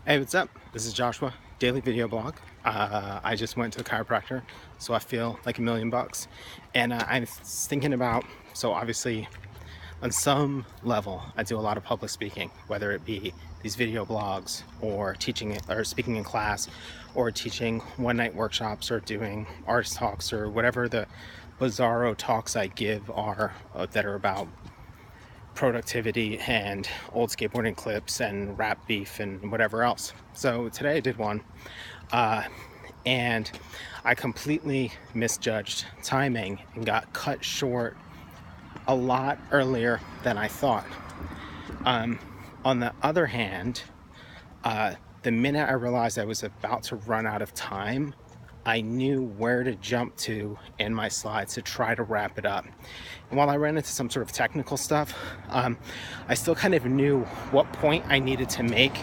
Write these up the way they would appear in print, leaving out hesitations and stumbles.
Hey, what's up? This is Joshua, daily video blog. I just went to a chiropractor, so I feel like $1,000,000. And I was thinking about, so obviously, on some level, I do a lot of public speaking, whether it be these video blogs or teaching or speaking in class or teaching one-night workshops or doing artist talks or whatever the bizarro talks I give are that are about productivity and old skateboarding clips and rap beef and whatever else. So today I did one and I completely misjudged timing and got cut short a lot earlier than I thought. On the other hand, the minute I realized I was about to run out of time, I knew where to jump to in my slides to try to wrap it up. And while I ran into some sort of technical stuff, I still kind of knew what point I needed to make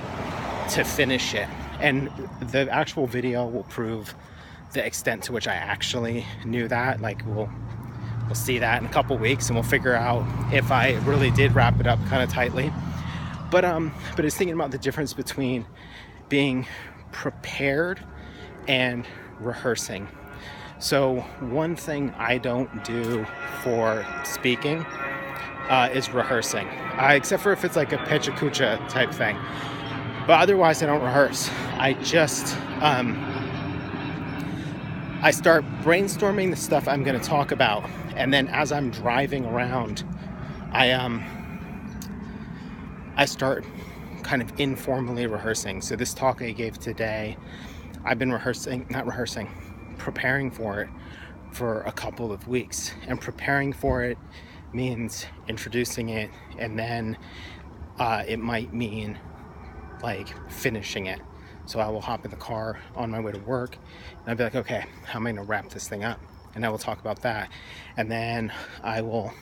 to finish it. And the actual video will prove the extent to which I actually knew that. Like we'll see that in a couple weeks and we'll figure out if I really did wrap it up kind of tightly. But it's thinking about the difference between being prepared and rehearsing. So one thing I don't do for speaking is rehearsing, except for if it's like a pecha type thing. But otherwise I don't rehearse. I just I start brainstorming the stuff I'm going to talk about, and then as I'm driving around, I start kind of informally rehearsing. So this talk I gave today, I've been preparing for it for a couple of weeks. And preparing for it means introducing it, and then it might mean like finishing it. So I will hop in the car on my way to work and I'll be like, okay, how am I gonna wrap this thing up? And I will talk about that. And then I will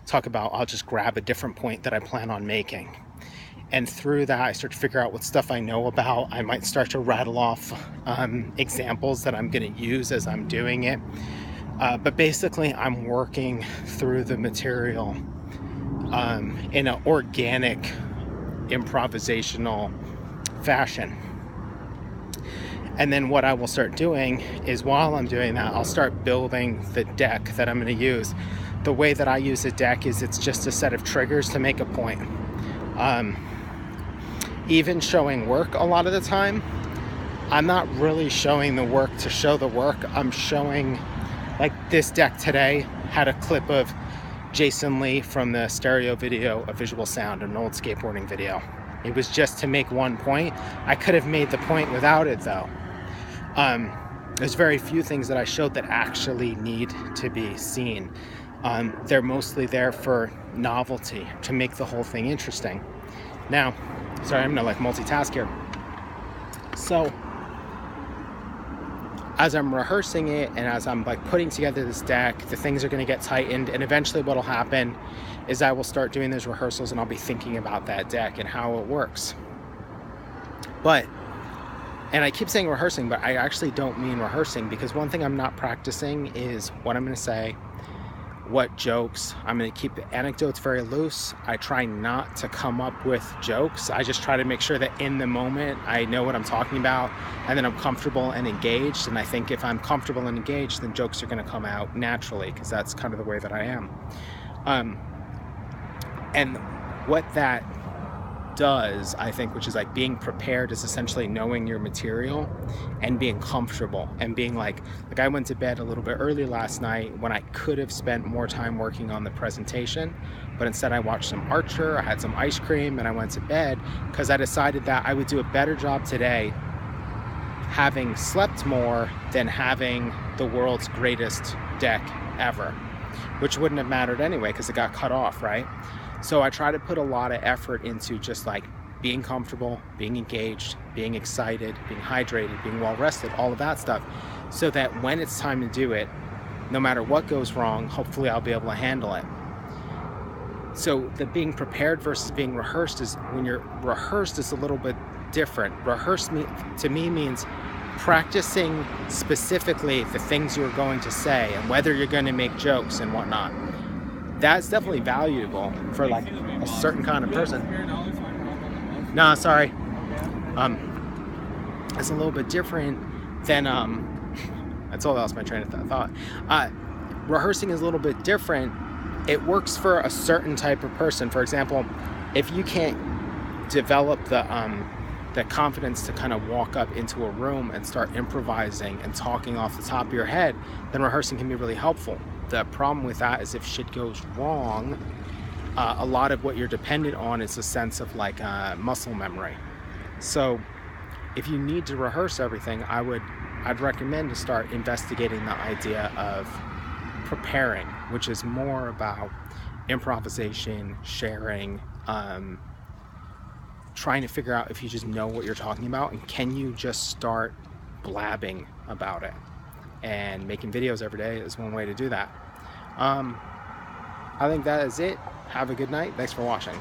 talk about, I'll just grab a different point that I plan on making. And through that, I start to figure out what stuff I know about. I might start to rattle off examples that I'm going to use as I'm doing it. But basically, I'm working through the material in an organic, improvisational fashion. And then what I will start doing is, while I'm doing that, I'll start building the deck that I'm going to use. The way that I use a deck is it's just a set of triggers to make a point. Even showing work a lot of the time, I'm not really showing the work to show the work. I'm showing, like this deck today had a clip of Jason Lee from the stereo video, A Visual Sound, an old skateboarding video. It was just to make one point. I could have made the point without it though. There's very few things that I showed that actually need to be seen. They're mostly there for novelty, to make the whole thing interesting. Now, sorry, I'm gonna like multitask here. So, as I'm rehearsing it and as I'm like putting together this deck, the things are gonna get tightened, and eventually what'll happen is I will start doing those rehearsals and I'll be thinking about that deck and how it works. And I keep saying rehearsing, but I actually don't mean rehearsing, because one thing I'm not practicing is what I'm gonna say, what jokes. I'm going to keep the anecdotes very loose. I try not to come up with jokes. I just try to make sure that in the moment I know what I'm talking about, and then I'm comfortable and engaged. And I think if I'm comfortable and engaged, then jokes are going to come out naturally, because that's kind of the way that I am. And what that does, I think, which is like being prepared, is essentially knowing your material and being comfortable and being like I went to bed a little bit early last night when I could have spent more time working on the presentation, but instead I watched some Archer, I had some ice cream, and I went to bed because I decided that I would do a better job today having slept more than having the world's greatest deck ever, which wouldn't have mattered anyway because it got cut off, right? So I try to put a lot of effort into just like being comfortable, being engaged, being excited, being hydrated, being well rested, all of that stuff, so that when it's time to do it, no matter what goes wrong, hopefully I'll be able to handle it. So the being prepared versus being rehearsed is, when you're rehearsed, is a little bit different. Rehearsed to me means practicing specifically the things you're going to say and whether you're going to make jokes and whatnot. That's definitely valuable for like a certain kind of person. No, sorry. is a little bit different than that's all. That was my train of thought. Rehearsing is a little bit different. It works for a certain type of person. For example, if you can't develop the confidence to kind of walk up into a room and start improvising and talking off the top of your head, then rehearsing can be really helpful. The problem with that is if shit goes wrong, a lot of what you're dependent on is a sense of like muscle memory. So if you need to rehearse everything, I'd recommend to start investigating the idea of preparing, which is more about improvisation, sharing, trying to figure out if you just know what you're talking about, and can you just start blabbing about it. And making videos every day is one way to do that. I think that is it. Have a good night. Thanks for watching.